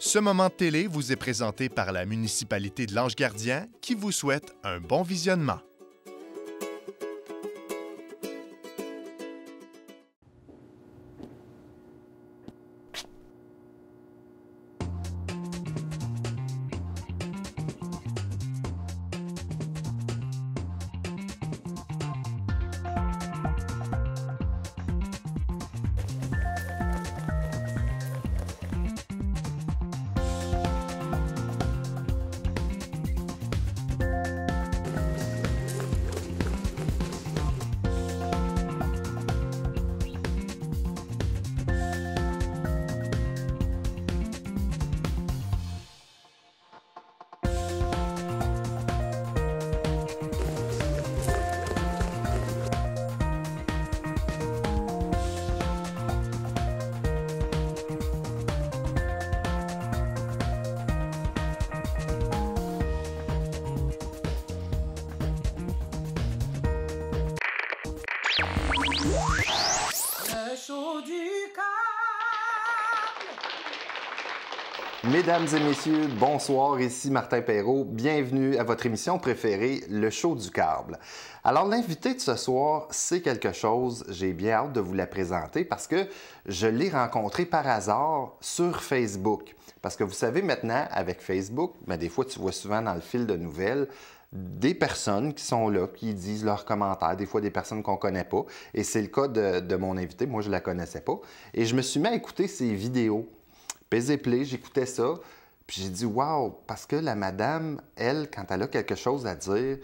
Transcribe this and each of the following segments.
Ce moment de télé vous est présenté par la municipalité de l'Ange-Gardien qui vous souhaite un bon visionnement. Le show du câble. Mesdames et messieurs, bonsoir, ici Martin Perrault. Bienvenue à votre émission préférée, Le show du câble. Alors, l'invité de ce soir, c'est quelque chose, j'ai bien hâte de vous la présenter parce que je l'ai rencontré par hasard sur Facebook. Parce que vous savez maintenant, avec Facebook, des fois, tu vois souvent dans le fil de nouvelles des personnes qui sont là, qui disent leurs commentaires, des fois des personnes qu'on ne connaît pas. Et c'est le cas de mon invité. Moi, je ne la connaissais pas. Et je me suis mis à écouter ses vidéos. Pèse play, j'écoutais ça. Puis j'ai dit, wow, parce que la madame, elle, quand elle a quelque chose à dire,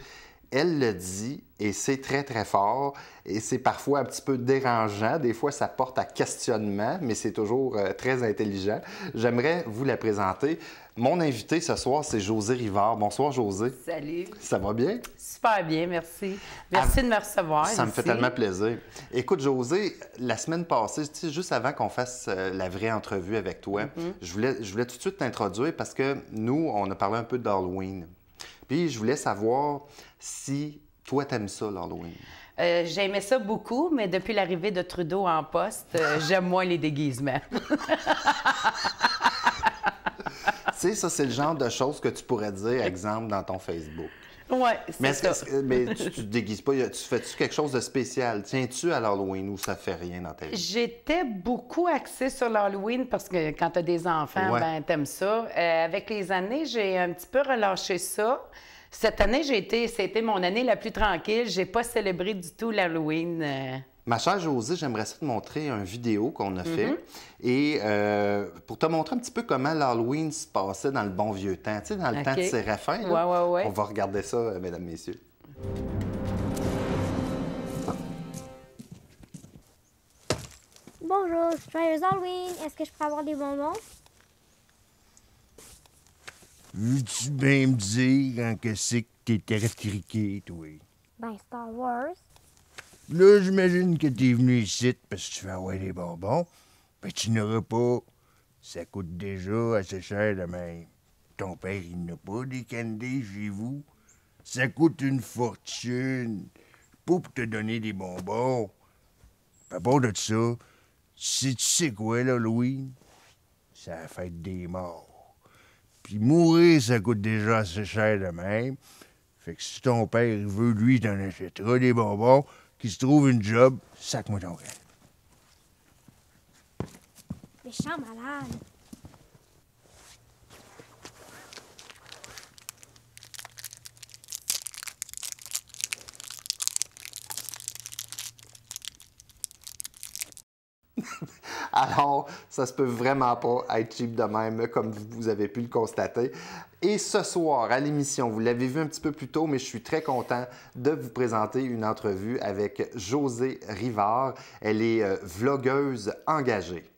elle le dit et c'est très, très fort. Et c'est parfois un petit peu dérangeant. Des fois, ça porte à questionnement, mais c'est toujours très intelligent. J'aimerais vous la présenter. Mon invité ce soir, c'est Josée Rivard. Bonsoir, Josée. Salut. Ça va bien? Super bien, merci. Merci de me recevoir. Ça me fait ici. tellement plaisir. Écoute, Josée, la semaine passée, juste avant qu'on fasse la vraie entrevue avec toi, je voulais tout de suite t'introduire parce que nous, on a parlé un peu d'Halloween. Puis je voulais savoir si toi, t'aimes ça, l'Halloween. J'aimais ça beaucoup, mais depuis l'arrivée de Trudeau en poste, j'aime moins les déguisements. Tu sais, ça, c'est le genre de choses que tu pourrais dire, exemple, dans ton Facebook. Oui, Mais, c'est ça. mais tu te déguises pas, tu fais-tu quelque chose de spécial? Tiens-tu à l'Halloween ou ça fait rien dans ta vie? J'étais beaucoup axée sur l'Halloween parce que quand tu as des enfants, Ouais. ben t'aimes ça. Avec les années, j'ai un petit peu relâché ça. Cette année, c'était mon année la plus tranquille. J'ai pas célébré du tout l'Halloween. Ma chère Josée, j'aimerais ça te montrer une vidéo qu'on a fait. Et pour te montrer un petit peu comment l'Halloween se passait dans le bon vieux temps, tu sais, dans le temps de Séraphin. Là. Ouais. On va regarder ça, mesdames, messieurs. Bonjour, joyeux Halloween. Est-ce que je peux avoir des bonbons? Veux-tu bien me dire en qu'est-ce que t'es restriqué, toi? Ben, Star Wars. Là, j'imagine que t'es venu ici parce que tu veux avoir des bonbons. Ben, tu n'auras pas. Ça coûte déjà assez cher de même. Ton père, il n'a pas des candies chez vous. Ça coûte une fortune. Pas pour te donner des bonbons. À part de ça, tu sais quoi, l'Halloween? C'est la fête des morts. Puis mourir, ça coûte déjà assez cher de même. Fait que si ton père veut, lui, t'en achètera des bonbons, qu'il se trouve une job, sac-moi ton camp. Méchant malade. Alors, ça se peut vraiment pas être cheap de même, comme vous avez pu le constater. Et ce soir, à l'émission, vous l'avez vu un petit peu plus tôt, mais je suis très content de vous présenter une entrevue avec Josée Rivard. Elle est vlogueuse engagée.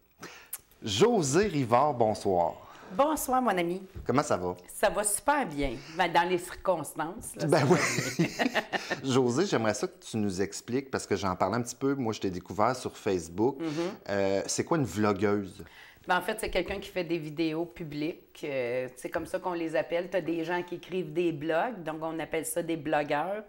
Josée Rivard, bonsoir. Bonsoir, mon ami. Comment ça va? Ça va super bien. Ben, dans les circonstances. Là, Ben ça va oui. bien. Josée, j'aimerais ça que tu nous expliques, parce que j'en parlais un petit peu, moi je t'ai découvert sur Facebook. C'est quoi une vlogueuse? Ben, en fait, c'est quelqu'un qui fait des vidéos publiques. C'est comme ça qu'on les appelle. Tu as des gens qui écrivent des blogs, donc on appelle ça des blogueurs.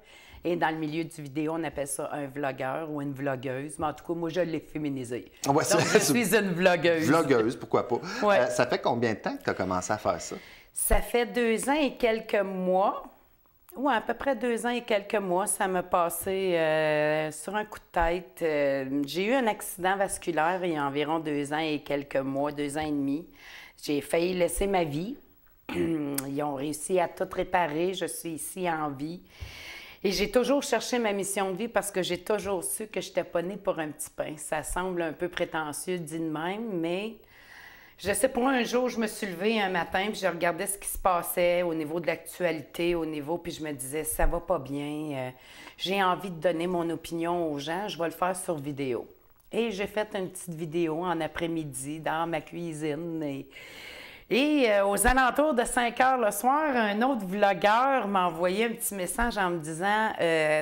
Et dans le milieu du vidéo, on appelle ça un vlogueur ou une vlogueuse. Mais en tout cas, moi, je l'ai féminisé. Ouais, Donc, je suis une vlogueuse. Vlogueuse, pourquoi pas. Ouais. Ça fait combien de temps que tu as commencé à faire ça? Ça fait 2 ans et quelques mois. Oui, à peu près 2 ans et quelques mois. Ça m'a passé sur un coup de tête. J'ai eu un accident vasculaire il y a environ 2 ans et quelques mois, 2 ans et demi. J'ai failli laisser ma vie. Ils ont réussi à tout réparer. Je suis ici en vie. Et j'ai toujours cherché ma mission de vie parce que j'ai toujours su que je n'étais pas née pour un petit pain. Ça semble un peu prétentieux dit de même, mais je sais pas, un jour, je me suis levée un matin puis je regardais ce qui se passait au niveau de l'actualité, puis je me disais, ça va pas bien. J'ai envie de donner mon opinion aux gens, je vais le faire sur vidéo. Et j'ai fait une petite vidéo en après-midi dans ma cuisine. Et aux alentours de 5 heures le soir, un autre vlogueur m'a envoyé un petit message en me disant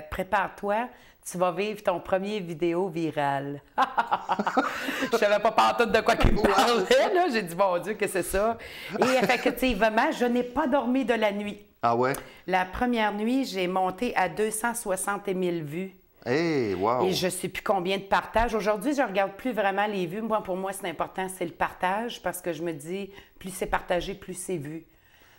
« Prépare-toi, tu vas vivre ton premier vidéo viral. » Je savais pas pantoute de quoi qu'il me parlait, là. J'ai dit « Mon Dieu, que c'est ça? » Et effectivement, je n'ai pas dormi de la nuit. Ah ouais? La première nuit, j'ai monté à 260 000 vues. Hey, wow! Et je ne sais plus combien de partages. Aujourd'hui, je ne regarde plus vraiment les vues. Moi, pour moi, c'est important, c'est le partage, parce que je me dis, plus c'est partagé, plus c'est vu.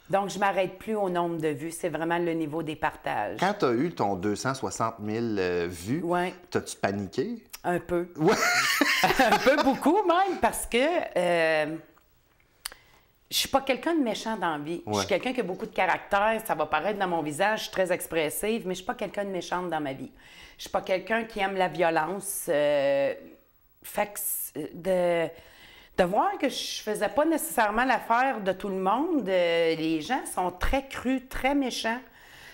Donc, je ne m'arrête plus au nombre de vues. C'est vraiment le niveau des partages. Quand tu as eu ton 260 000 vues, ouais. T'as-tu paniqué? Un peu. Ouais. Un peu beaucoup, même, parce que je suis pas quelqu'un de méchant dans la vie. Ouais. Je suis quelqu'un qui a beaucoup de caractère. Ça va paraître dans mon visage. Je suis très expressive, mais je suis pas quelqu'un de méchante dans ma vie. Je suis pas quelqu'un qui aime la violence. Fait que de voir que je faisais pas nécessairement l'affaire de tout le monde, les gens sont très crus, très méchants.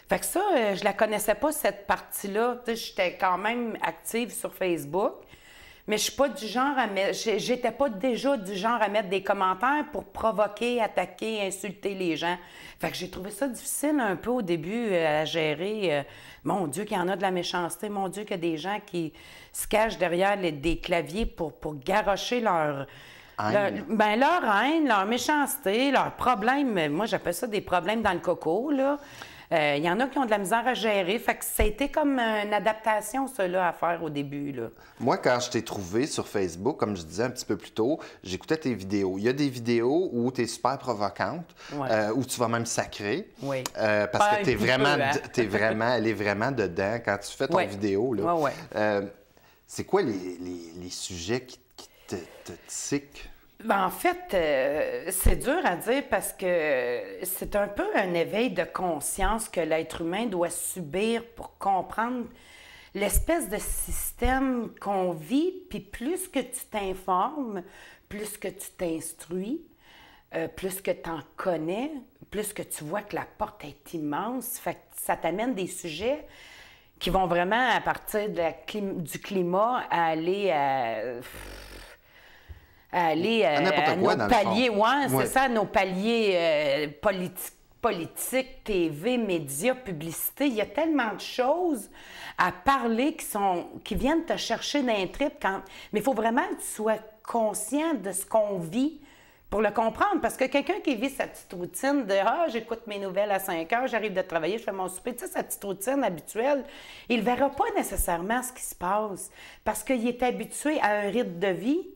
Fait que ça, je la connaissais pas, cette partie-là. J'étais quand même active sur Facebook, mais je suis pas du genre à mettre... J'étais pas déjà du genre à mettre des commentaires pour provoquer, attaquer, insulter les gens. Fait que j'ai trouvé ça difficile un peu au début à gérer. Mon Dieu, qu'il y en a de la méchanceté. Mon Dieu, qu'il y a des gens qui se cachent derrière des claviers pour garrocher leur haine, leur méchanceté, leurs problèmes. Moi, j'appelle ça des problèmes dans le coco, là. Il y en a qui ont de la misère à gérer. Fait que ça a été comme une adaptation, ça, là, à faire au début, là. Moi, quand je t'ai trouvé sur Facebook, comme je disais un petit peu plus tôt, j'écoutais tes vidéos. Il y a des vidéos où tu es super provocante, ouais. Où tu vas même sacrer. Oui. Parce que tu es vraiment, elle est vraiment dedans quand tu fais ton ouais. vidéo, là. Ouais, ouais. C'est quoi les sujets qui te tiquent? En fait, c'est dur à dire parce que c'est un peu un éveil de conscience que l'être humain doit subir pour comprendre l'espèce de système qu'on vit. Puis plus que tu t'informes, plus que tu t'instruis, plus que tu en connais, plus que tu vois que la porte est immense. Fait que ça t'amène des sujets qui vont vraiment, à partir du climat, aller à nos paliers, c'est ça, nos paliers politiques, TV, médias, publicité. Il y a tellement de choses à parler qui viennent te chercher d'un trip. Mais il faut vraiment que tu sois conscient de ce qu'on vit pour le comprendre. Parce que quelqu'un qui vit sa petite routine de « Ah, j'écoute mes nouvelles à 5 heures, j'arrive de travailler, je fais mon souper », tu sais, sa petite routine habituelle, il ne verra pas nécessairement ce qui se passe parce qu'il est habitué à un rythme de vie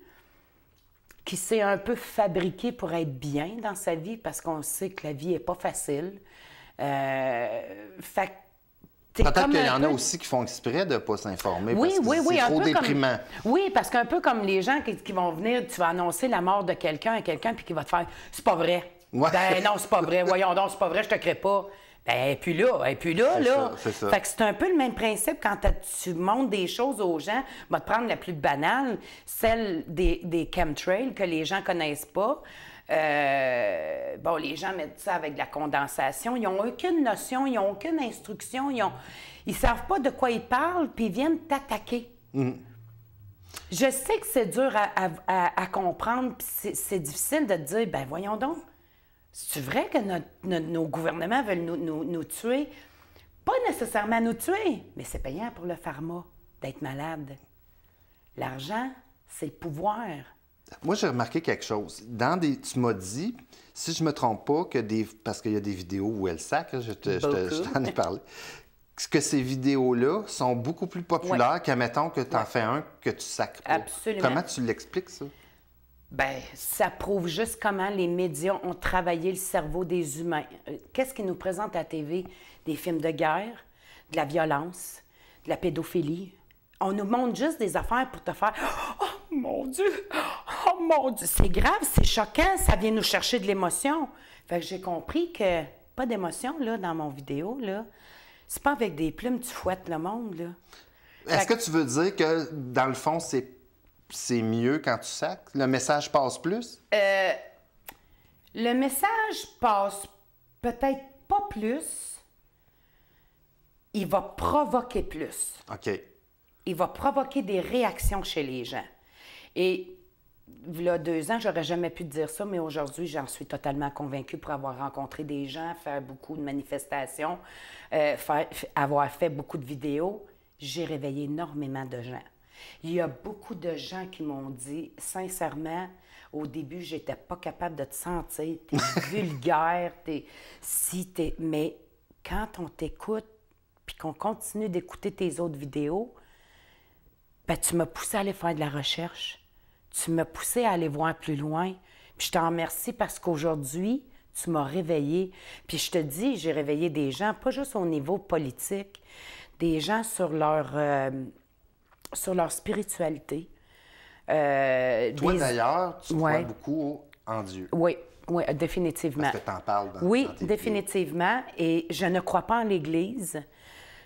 qui s'est un peu fabriqué pour être bien dans sa vie, parce qu'on sait que la vie n'est pas facile. Fait peut-être qu'il y en a aussi qui font exprès de ne pas s'informer, oui, parce que oui, c'est trop déprimant. Oui, parce qu'un peu comme les gens qui vont venir, tu vas annoncer la mort de quelqu'un à quelqu'un, puis qui va te faire « C'est pas vrai. Ouais. Ben non, c'est pas vrai. Voyons donc, c'est pas vrai, je te crée pas. » Et puis là. C'est ça. Fait que c'est un peu le même principe quand tu montres des choses aux gens. On va te prendre la plus banale, celle des chemtrails que les gens connaissent pas. Les gens mettent ça avec de la condensation. Ils n'ont aucune notion, ils n'ont aucune instruction, ils savent pas de quoi ils parlent, puis ils viennent t'attaquer. Mm. Je sais que c'est dur à comprendre, puis c'est difficile de te dire, ben voyons donc. C'est vrai que nos gouvernements veulent nous tuer? Pas nécessairement nous tuer, mais c'est payant pour le pharma d'être malade. L'argent, c'est le pouvoir. Moi, j'ai remarqué quelque chose. Tu m'as dit, si je ne me trompe pas, parce qu'il y a des vidéos où elle sacre, je t'en ai parlé, que ces vidéos-là sont beaucoup plus populaires qu'admettons que tu en fais un que tu sacres pas. Absolument. Comment tu l'expliques, ça? Bien, ça prouve juste comment les médias ont travaillé le cerveau des humains. Qu'est-ce qu'ils nous présentent à la TV? Des films de guerre, de la violence, de la pédophilie. On nous montre juste des affaires pour te faire « Oh mon Dieu! Oh mon Dieu! » C'est grave, c'est choquant, ça vient nous chercher de l'émotion. Fait que j'ai compris que pas d'émotion, là, dans mon vidéo, là. C'est pas avec des plumes tu fouettes le monde, là. Est-ce que tu veux dire que, dans le fond, c'est mieux quand tu sacres? Le message passe plus? Le message passe peut-être pas plus. Il va provoquer plus. OK. Il va provoquer des réactions chez les gens. Et il y a 2 ans, j'aurais jamais pu te dire ça, mais aujourd'hui, j'en suis totalement convaincue pour avoir rencontré des gens, faire beaucoup de manifestations, avoir fait beaucoup de vidéos. J'ai réveillé énormément de gens. Il y a beaucoup de gens qui m'ont dit, sincèrement, au début, j'étais pas capable de te sentir, t'es vulgaire, mais quand on t'écoute, puis qu'on continue d'écouter tes autres vidéos, ben, tu m'as poussé à aller faire de la recherche. Tu m'as poussé à aller voir plus loin. Puis je t'en remercie parce qu'aujourd'hui, tu m'as réveillé. Puis je te dis, j'ai réveillé des gens, pas juste au niveau politique, des gens sur leur spiritualité. Toi, d'ailleurs, tu crois Ouais. beaucoup en Dieu. Oui, définitivement. Parce que tu en parles dans Oui, dans tes définitivement. Et je ne crois pas en l'Église.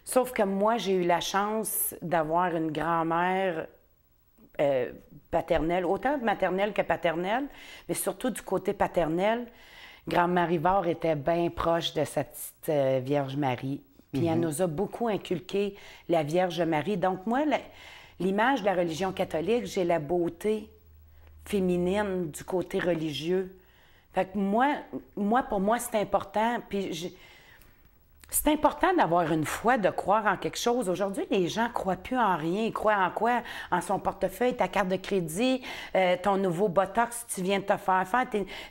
Sauf que moi, j'ai eu la chance d'avoir une grand-mère paternelle, autant maternelle que paternelle, mais surtout du côté paternel. Grand-mère Rivard était bien proche de sa petite Vierge Marie. Puis elle nous a beaucoup inculqué la Vierge Marie. Donc moi, l'image de la religion catholique, j'ai la beauté féminine du côté religieux. Fait que moi pour moi, c'est important. Puis c'est important d'avoir une foi, de croire en quelque chose. Aujourd'hui, les gens ne croient plus en rien. Ils croient en quoi? En son portefeuille, ta carte de crédit, ton nouveau Botox que tu viens de te faire,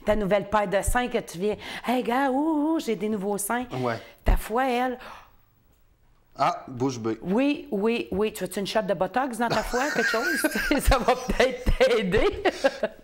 ta nouvelle paire de seins que tu viens... « Hey, gars, j'ai des nouveaux seins. Ouais. » Ta foi, elle... Ah, bouche bée. Oui. Tu veux-tu une shot de Botox dans ta foi, quelque chose? Ça va peut-être t'aider.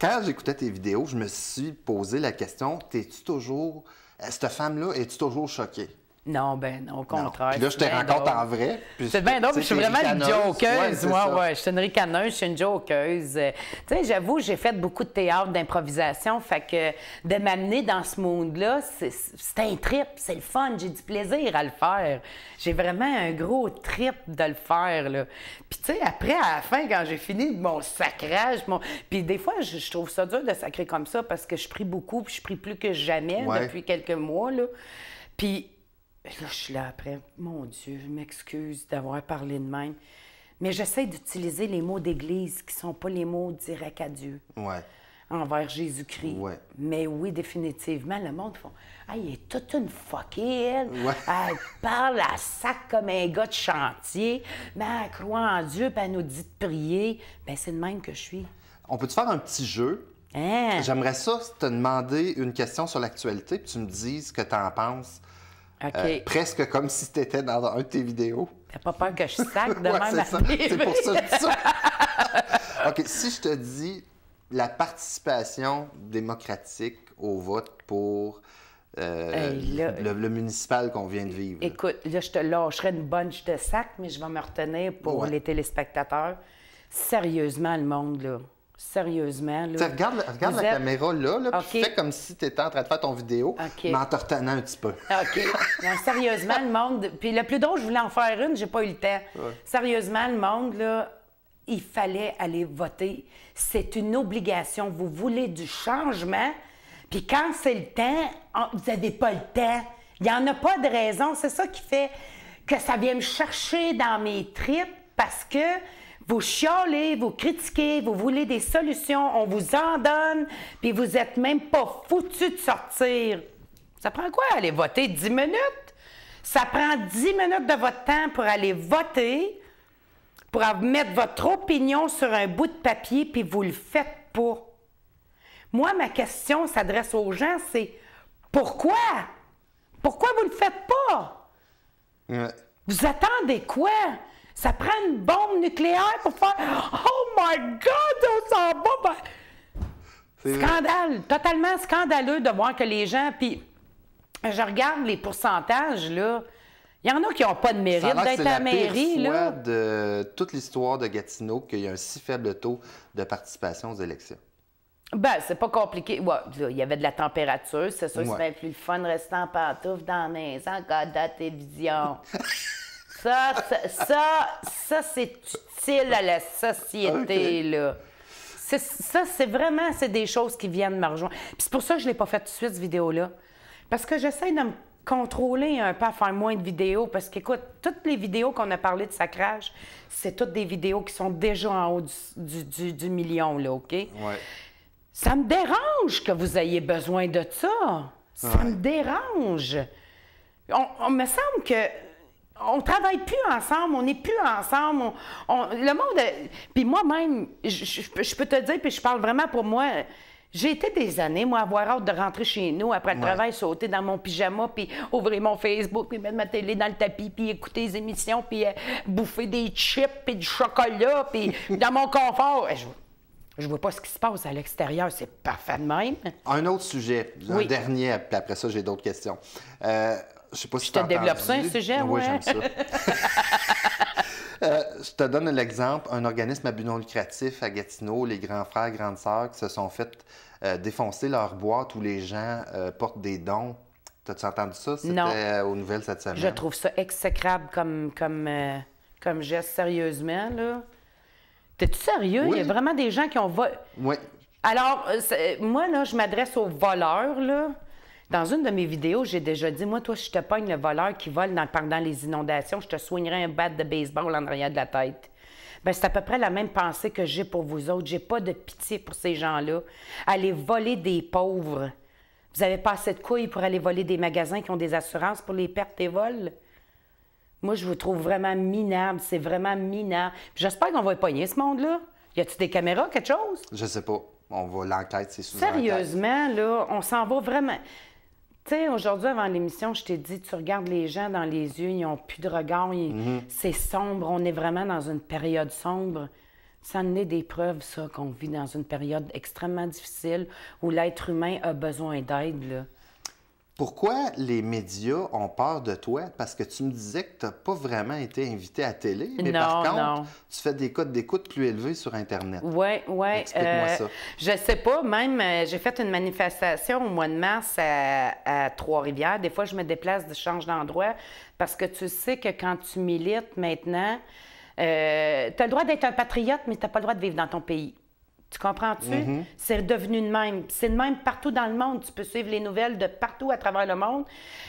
Quand j'écoutais tes vidéos, je me suis posé la question, t'es-tu toujours... Cette femme-là, es-tu toujours choquée? Non, au contraire. Puis là, je te rencontre en vrai. C'est bien drôle, je suis vraiment une jokeuse. Ouais, Je suis une ricaneuse, je suis une jokeuse. Tu sais, j'avoue, j'ai fait beaucoup de théâtre, d'improvisation, fait que de m'amener dans ce monde-là, c'est un trip, c'est le fun, j'ai du plaisir à le faire. J'ai vraiment un gros trip de le faire, là. Puis tu sais, après, à la fin, quand j'ai fini mon sacrage, puis des fois, je trouve ça dur de sacrer comme ça parce que je prie beaucoup, puis je prie plus que jamais depuis quelques mois, là. Puis là, je suis là après. Mon Dieu, je m'excuse d'avoir parlé de même. Mais j'essaie d'utiliser les mots d'Église qui ne sont pas les mots directs à Dieu. Ouais. Envers Jésus-Christ. Ouais. Mais oui, définitivement, le monde font « Ah, il est toute une fuckée, elle. Ouais. Elle parle à sac comme un gars de chantier. Mais elle croit en Dieu, puis elle nous dit de prier. » Bien, c'est de même que je suis. On peut te faire un petit jeu? Hein? J'aimerais ça te demander une question sur l'actualité, puis tu me dises ce que tu en penses. OK. Presque comme si tu étais dans un de tes vidéos. T'as pas peur que je sac de Ouais, même c'est à ça. vivre? C'est pour ça que je dis ça. OK, si je te dis la participation démocratique au vote pour le municipal qu'on vient de vivre. Écoute, là, je te lâcherai une bunch de sacs, mais je vais me retenir pour les téléspectateurs. Sérieusement, le monde, là. Sérieusement, là. Regarde la caméra là, puis OK. fais comme si tu étais en train de faire ton vidéo, OK. mais en te retenant un petit peu. OK. Non, sérieusement, le monde... Puis le plus drôle, je voulais en faire une, j'ai pas eu le temps. Sérieusement, le monde, là, il fallait aller voter. C'est une obligation. Vous voulez du changement, puis quand c'est le temps, vous n'avez pas le temps. Il n'y en a pas de raison. C'est ça qui fait que ça vient me chercher dans mes tripes, parce que vous chialez, vous critiquez, vous voulez des solutions, on vous en donne, puis vous n'êtes même pas foutus de sortir. Ça prend quoi aller voter? 10 minutes? Ça prend 10 minutes de votre temps pour aller voter, pour mettre votre opinion sur un bout de papier, puis vous le faites pas. Moi, ma question s'adresse aux gens, c'est pourquoi? Pourquoi vous le faites pas? Ouais. Vous attendez quoi? Ça prend une bombe nucléaire pour faire « Oh my God, on s'en va! Ben... » Scandale, totalement scandaleux de voir que les gens... Puis, je regarde les pourcentages, là. Il y en a qui n'ont pas de mérite d'être à la mairie, là. C'est de toute l'histoire de Gatineau qu'il y a un si faible taux de participation aux élections. Ben, c'est pas compliqué. Ouais, il y avait de la température. C'est sûr que c'est bien plus le fun de rester en pantoufle dans la maison qu'à la télévision. Ça, c'est utile à la société, là. Ça, c'est vraiment, c'est des choses qui viennent me rejoindre. Puis c'est pour ça que je ne l'ai pas fait tout de suite, cette vidéo-là. Parce que j'essaie de me contrôler un peu à faire moins de vidéos. Parce qu'écoute, toutes les vidéos qu'on a parlé de sacrage, c'est toutes des vidéos qui sont déjà en haut du million, là, OK? Ouais. Ça me dérange que vous ayez besoin de ça. Ça me dérange. On me semble que on travaille plus ensemble, on n'est plus ensemble. Le monde... Puis moi-même, je peux te dire, puis je parle vraiment pour moi... J'ai été des années, moi, à avoir hâte de rentrer chez nous après le travail, sauter dans mon pyjama, puis ouvrir mon Facebook, puis mettre ma télé dans le tapis, puis écouter les émissions, puis bouffer des chips, puis du chocolat, puis dans mon confort. Je vois pas ce qui se passe à l'extérieur, c'est parfait de même. Un autre sujet, un dernier, puis après ça, j'ai d'autres questions. Je sais pas si tu as développé ça, un sujet, oui, j'aime ça. Je te donne l'exemple, un organisme à but non lucratif à Gatineau, les grands frères, grandes sœurs qui se sont fait défoncer leur boîte où les gens portent des dons. T'as-tu entendu ça? C'était aux nouvelles cette semaine. Je trouve ça exécrable comme geste, sérieusement, là. T'es-tu sérieux? Oui. Il y a vraiment des gens qui ont volé. Oui. Alors, moi, là, je m'adresse aux voleurs, là. Dans une de mes vidéos, j'ai déjà dit, moi, toi, si je te pogne le voleur qui vole pendant les inondations, je te soignerais un bat de baseball en arrière de la tête. Bien, c'est à peu près la même pensée que j'ai pour vous autres. J'ai pas de pitié pour ces gens-là. Aller voler des pauvres. Vous avez pas assez de couilles pour aller voler des magasins qui ont des assurances pour les pertes et vols? Moi, je vous trouve vraiment minable. C'est vraiment minable. J'espère qu'on va y pogner, ce monde-là. Y a-tu des caméras, quelque chose? Je sais pas. On va l'enquête, c'est sous Sérieusement, là, on s'en va vraiment... Tu sais, aujourd'hui, avant l'émission, je t'ai dit, tu regardes les gens dans les yeux, ils n'ont plus de regard, c'est sombre, on est vraiment dans une période sombre. Ça en est des preuves, ça, qu'on vit dans une période extrêmement difficile où l'être humain a besoin d'aide, là. Pourquoi les médias ont peur de toi? Parce que tu me disais que tu n'as pas vraiment été invité à la télé, mais par contre, tu fais des codes d'écoute plus élevés sur Internet. Oui. Explique-moi ça. Je sais pas, même, j'ai fait une manifestation au mois de mars à Trois-Rivières. Des fois, je me déplace, je change d'endroit, parce que tu sais que quand tu milites maintenant, tu as le droit d'être un patriote, mais tu n'as pas le droit de vivre dans ton pays. Tu comprends-tu? C'est devenu de même. C'est de même partout dans le monde. Tu peux suivre les nouvelles de partout à travers le monde.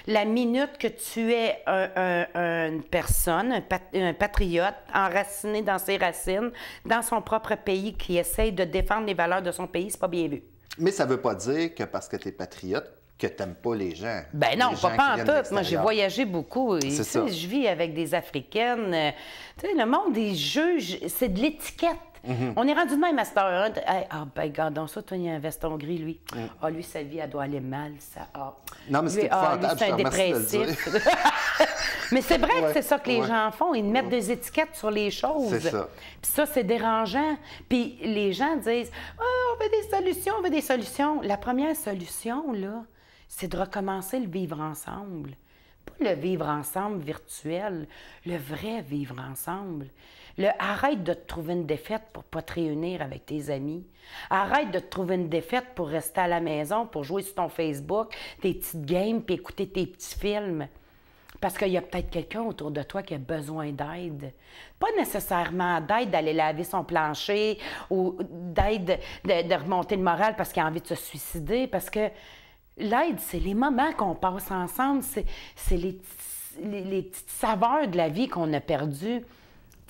La minute que tu es une personne, un patriote, enraciné dans ses racines, dans son propre pays, qui essaye de défendre les valeurs de son pays, c'est pas bien vu. Mais ça veut pas dire que parce que tu es patriote, que tu n'aimes pas les gens. Ben non, pas en tout. Moi, j'ai voyagé beaucoup. C'est ça. Je vis avec des Africaines. Tu sais, le monde des juges, c'est de l'étiquette. On est rendu de même à cette heure. Ben, regardons ça, toi, il y a un veston gris, lui. Lui, sa vie, elle doit aller mal, ça. Non, mais c'est épouvantable, c'est un dépressif. Mais c'est vrai que c'est ça que les gens font. Ils mettent des étiquettes sur les choses. C'est ça. Puis ça, c'est dérangeant. Puis les gens disent, on veut des solutions, on veut des solutions. La première solution, là, c'est de recommencer le vivre ensemble. Pas le vivre ensemble virtuel, le vrai vivre ensemble. Arrête de te trouver une défaite pour pas te réunir avec tes amis. Arrête de te trouver une défaite pour rester à la maison, pour jouer sur ton Facebook, tes petites games, puis écouter tes petits films. Parce qu'il y a peut-être quelqu'un autour de toi qui a besoin d'aide. Pas nécessairement d'aide d'aller laver son plancher ou d'aide de remonter le moral parce qu'il a envie de se suicider. Parce que l'aide, c'est les moments qu'on passe ensemble, c'est les petites saveurs de la vie qu'on a perdues.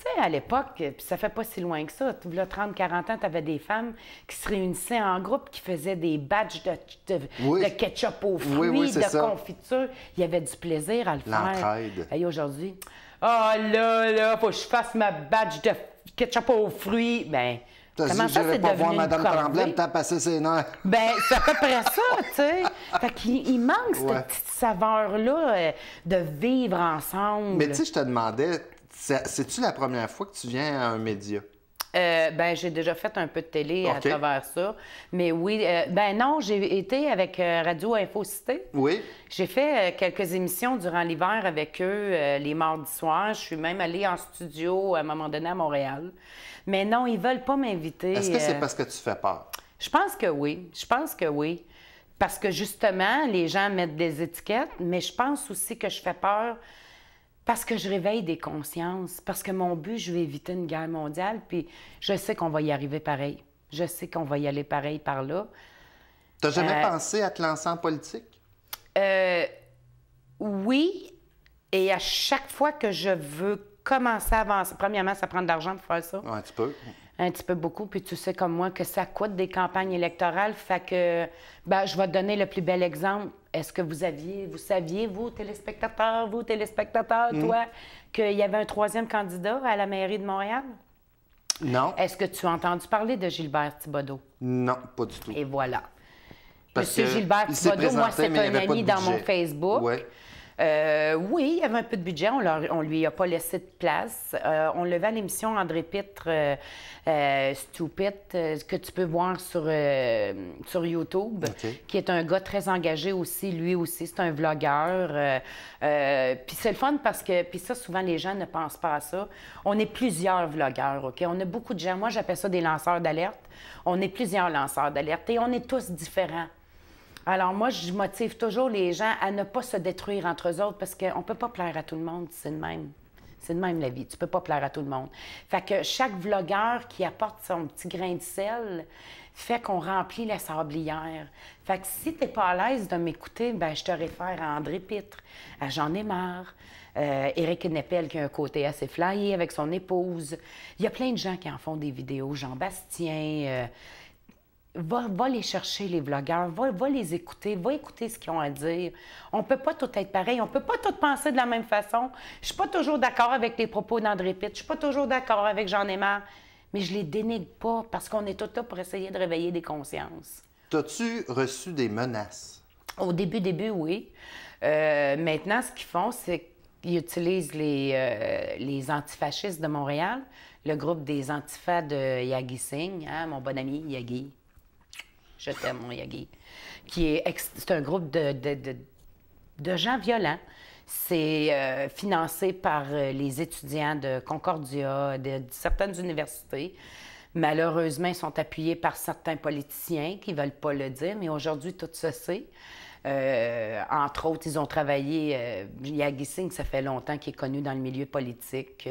Tu sais, à l'époque, puis ça fait pas si loin que ça, là, 30-40 ans, tu avais des femmes qui se réunissaient en groupe, qui faisaient des batchs de ketchup aux fruits, de confiture. Il y avait du plaisir à le faire. L'entraide. Et aujourd'hui, là, faut que je fasse ma batch de ketchup aux fruits. Ben, Comment ça, J'irai c'est pas devenu voir une Mme corvée? Tremblay me tape assez ses nerfs. Ben, c'est à peu près ça, tu sais. Fait qu'il manque cette Ouais. petite saveur-là de vivre ensemble. Mais tu sais, je te demandais, c'est-tu la première fois que tu viens à un média? Ben, j'ai déjà fait un peu de télé à OK. travers ça. Mais oui, ben non, j'ai été avec Radio Info Cité. Oui. J'ai fait quelques émissions durant l'hiver avec eux les mardis soirs. Je suis même allée en studio à un moment donné à Montréal. Mais non, ils veulent pas m'inviter. Est-ce que c'est parce que tu fais peur? Je pense que oui. Je pense que oui. Parce que justement, les gens mettent des étiquettes, mais je pense aussi que je fais peur parce que je réveille des consciences. Parce que mon but, je veux éviter une guerre mondiale, puis je sais qu'on va y arriver pareil. Je sais qu'on va y aller pareil par là. T'as jamais pensé à te lancer en politique? Oui, et à chaque fois que je veux commencer à avancer, premièrement, ça prend de l'argent pour faire ça. Ouais, tu peux. Un petit peu beaucoup, puis tu sais comme moi que ça coûte des campagnes électorales, fait que, ben, je vais te donner le plus bel exemple. Est-ce que vous saviez, vous, téléspectateurs, toi, qu'il y avait un troisième candidat à la mairie de Montréal? Non. Est-ce que tu as entendu parler de Gilbert Thibodeau? Non, pas du tout. Et voilà. Parce Monsieur que Gilbert il s'est Thibodeau, moi, présenté, c'est mais il y un avait pas de ami dans mon budget. Facebook. Ouais. Oui, il y avait un peu de budget. On lui a pas laissé de place. On levait à l'émission André Pitre, Stupid, que tu peux voir sur YouTube, OK. qui est un gars très engagé aussi. Lui aussi, c'est un vlogueur. Puis c'est le fun parce que, puis ça, souvent, les gens ne pensent pas à ça. On est plusieurs vlogueurs, OK? On a beaucoup de gens. Moi, j'appelle ça des lanceurs d'alerte. On est plusieurs lanceurs d'alerte et on est tous différents. Alors moi, je motive toujours les gens à ne pas se détruire entre eux autres parce qu'on ne peut pas plaire à tout le monde, c'est le même. C'est de même la vie, tu peux pas plaire à tout le monde. Fait que chaque vlogueur qui apporte son petit grain de sel fait qu'on remplit la sablière. Fait que si t'es pas à l'aise de m'écouter, ben je te réfère à André Pitre, à J'en ai marre, Éric Nepel qui a un côté assez flyé avec son épouse. Il y a plein de gens qui en font des vidéos, Jean-Bastien... Va les chercher, les vlogueurs, va les écouter, va écouter ce qu'ils ont à dire. On peut pas tout être pareil, on peut pas tout penser de la même façon. Je suis pas toujours d'accord avec les propos d'André Pitre, je suis pas toujours d'accord avec J'en ai marre, mais je les dénigre pas parce qu'on est tous là pour essayer de réveiller des consciences. T'as-tu reçu des menaces? Au début, oui. Maintenant, ce qu'ils font, c'est qu'ils utilisent les antifascistes de Montréal, le groupe des antifas de Yagi Singh, hein, mon bon ami Yagi. Je t'aime, mon Yagi. C'est un groupe de gens violents. C'est financé par les étudiants de Concordia, de certaines universités. Malheureusement, ils sont appuyés par certains politiciens qui ne veulent pas le dire, mais aujourd'hui, tout se sait. Entre autres, ils ont travaillé... Yagi Singh, ça fait longtemps qu'il est connu dans le milieu politique.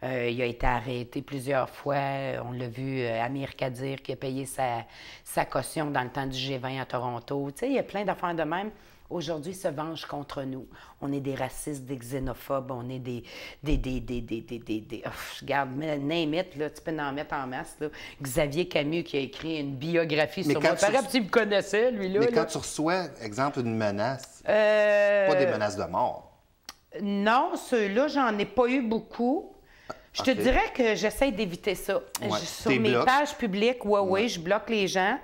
Il a été arrêté plusieurs fois. On l'a vu, Amir Kadir, qui a payé sa caution dans le temps du G20 à Toronto. Tu sais, il y a plein d'affaires de même. Aujourd'hui, se vengent contre nous. On est des racistes, des xénophobes, on est des regarde, name it, là, tu peux en mettre en masse. Là. Xavier Camus qui a écrit une biographie sur moi. Par exemple, tu me connaissais, lui, là. Mais là. quand tu reçois, exemple, une menace, pas des menaces de mort. Non, ceux-là, j'en ai pas eu beaucoup. Je te OK. dirais que j'essaie d'éviter ça. Ouais. Sur T'es mes bloques? pages publiques, oui, je bloque les gens.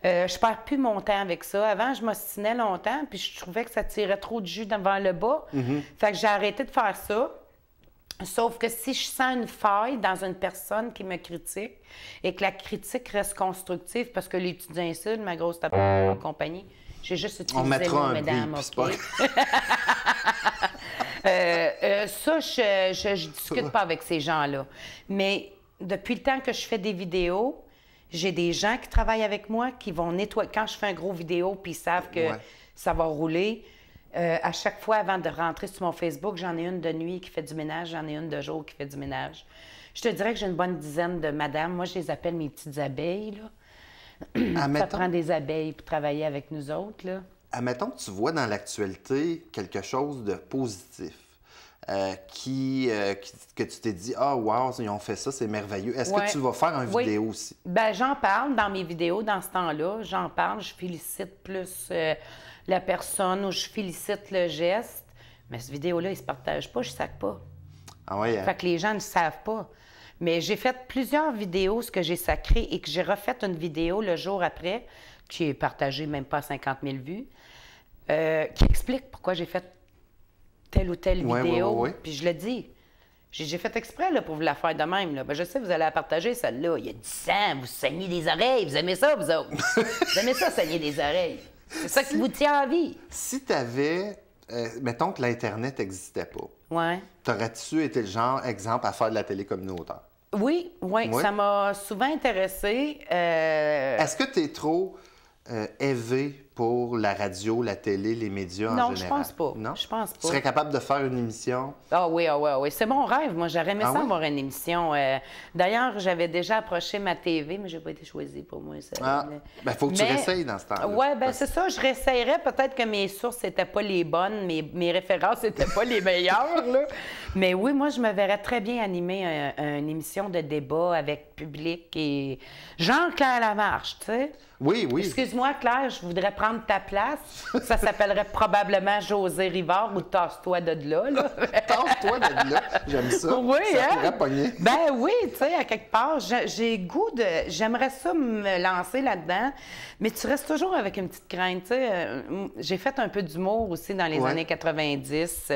Je perds plus mon temps avec ça. Avant, je m'ostinais longtemps, puis je trouvais que ça tirait trop de jus devant le bas. Fait que j'ai arrêté de faire ça. Sauf que si je sens une faille dans une personne qui me critique et que la critique reste constructive, parce que l'étudiant insulte, ma grosse tape en compagnie, j'ai juste utilisé On mettra le mot un mesdames, bip, c'est OK? Ça, je discute pas avec ces gens-là. Mais depuis le temps que je fais des vidéos, j'ai des gens qui travaillent avec moi qui vont nettoyer. Quand je fais un gros vidéo puis ils savent que Ouais. ça va rouler, à chaque fois, avant de rentrer sur mon Facebook, j'en ai une de nuit qui fait du ménage, j'en ai une de jour qui fait du ménage. Je te dirais que j'ai une bonne dizaine de madames. Moi, je les appelle mes petites abeilles, là. Ça Admettons, prend des abeilles pour travailler avec nous autres, là. admettons que tu vois dans l'actualité quelque chose de positif. Que tu t'es dit « Ah, wow, ils ont fait ça, c'est merveilleux ». Est-ce Ouais. que tu vas faire une Oui. vidéo aussi? Ben, j'en parle dans mes vidéos dans ce temps-là. J'en parle, je félicite plus la personne ou je félicite le geste. Mais cette vidéo-là, ils se partagent pas, je sac pas. Ah ouais, Fait que les gens ne savent pas. Mais j'ai fait plusieurs vidéos, ce que j'ai sacré, et que j'ai refait une vidéo le jour après, qui est partagée même pas à 50 000 vues, qui explique pourquoi j'ai fait telle ou telle vidéo. Ouais. Puis je le dis. J'ai fait exprès là, pour vous la faire de même. Là. Ben, je sais que vous allez la partager, celle-là. Il y a du sang, vous saignez des oreilles. Vous aimez ça, vous autres? Vous aimez ça, saigner des oreilles? C'est ça qui vous tient en vie. Si tu avais, mettons que l'Internet n'existait pas, Ouais. t'aurais-tu été le genre, exemple, à faire de la télé communautaire? Oui, ça m'a souvent intéressée. Est-ce que tu es trop élevé pour la radio, la télé, les médias en général? Non, je pense pas. Non? Je pense pas. Tu serais capable de faire une émission? Ah oui. C'est mon rêve. Moi, j'aurais aimé ça avoir une émission. D'ailleurs, j'avais déjà approché ma TV, mais je n'ai pas été choisie pour moi. Faut que tu réessayes dans ce temps-là. Oui, c'est ça. Je réessayerais. Peut-être que mes sources n'étaient pas les bonnes, mes références n'étaient pas les meilleures. Là. Mais oui, moi, je me verrais très bien animer une émission de débat avec public et Jean-Claire Lamarche, tu sais. Oui. Excuse-moi, Claire, je voudrais prendre ta place. Ça s'appellerait probablement José Rivard ou Tasse-toi de là. Tasse-toi de là. J'aime ça. Oui, ça pourrait pogner. Ben oui, tu sais, à quelque part, j'ai goût de... J'aimerais ça me lancer là-dedans, mais tu restes toujours avec une petite crainte, tu sais. J'ai fait un peu d'humour aussi dans les années 90.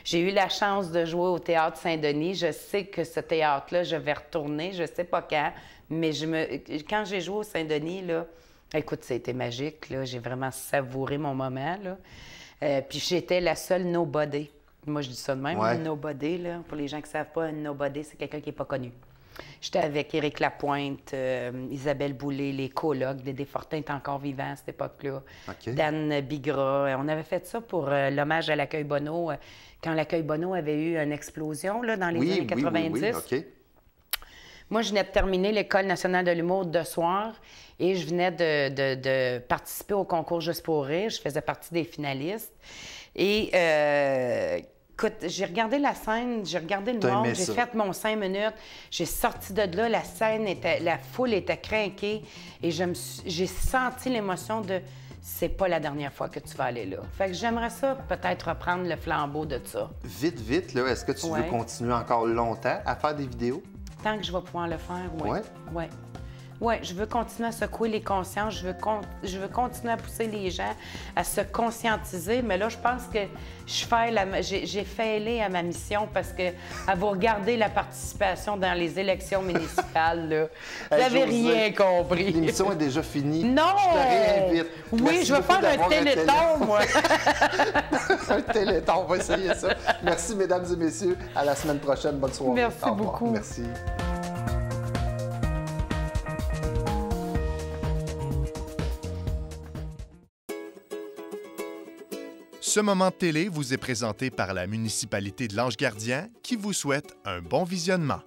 J'ai eu la chance de jouer au Théâtre Saint-Denis. Je sais que ce théâtre-là, je vais retourner, je sais pas quand, mais quand j'ai joué au Saint-Denis, là, écoute, c'était magique, là. J'ai vraiment savouré mon moment, là. Puis j'étais la seule nobody. Moi, je dis ça de même, un nobody, là. Pour les gens qui ne savent pas, un nobody, c'est quelqu'un qui n'est pas connu. J'étais avec Éric Lapointe, Isabelle Boulay, les colocs. Dédé Fortin est encore vivant à cette époque-là. Okay. Dan Bigra. On avait fait ça pour l'hommage à l'Accueil Bonneau, quand l'Accueil Bonneau avait eu une explosion là, dans les années 90. Oui, OK. Moi, je venais de terminer l'École nationale de l'humour de soir et je venais de participer au concours Juste pour rire. Je faisais partie des finalistes. Et écoute, j'ai regardé la scène, j'ai regardé le monde, j'ai fait mon 5 minutes, j'ai sorti de là, la foule était crinquée et j'ai senti l'émotion de c'est pas la dernière fois que tu vas aller là. Fait que j'aimerais ça peut-être reprendre le flambeau de ça. Vite, là, est-ce que tu veux continuer encore longtemps à faire des vidéos? Tant que je vais pouvoir le faire, oui. Oui, je veux continuer à secouer les consciences, je veux continuer à pousser les gens à se conscientiser, mais là, je pense que j'ai failé à ma mission parce que à vous regarder la participation dans les élections municipales, là, vous n'avez rien compris. L'émission est déjà finie. Non! Je te réinvite. Oui, Merci je vais faire un téléthon, moi. Un téléthon, on va essayer ça. Merci, mesdames et messieurs. À la semaine prochaine. Bonne soirée. Merci beaucoup. Merci. Ce moment de télé vous est présenté par la municipalité de l'Ange-Gardien qui vous souhaite un bon visionnement.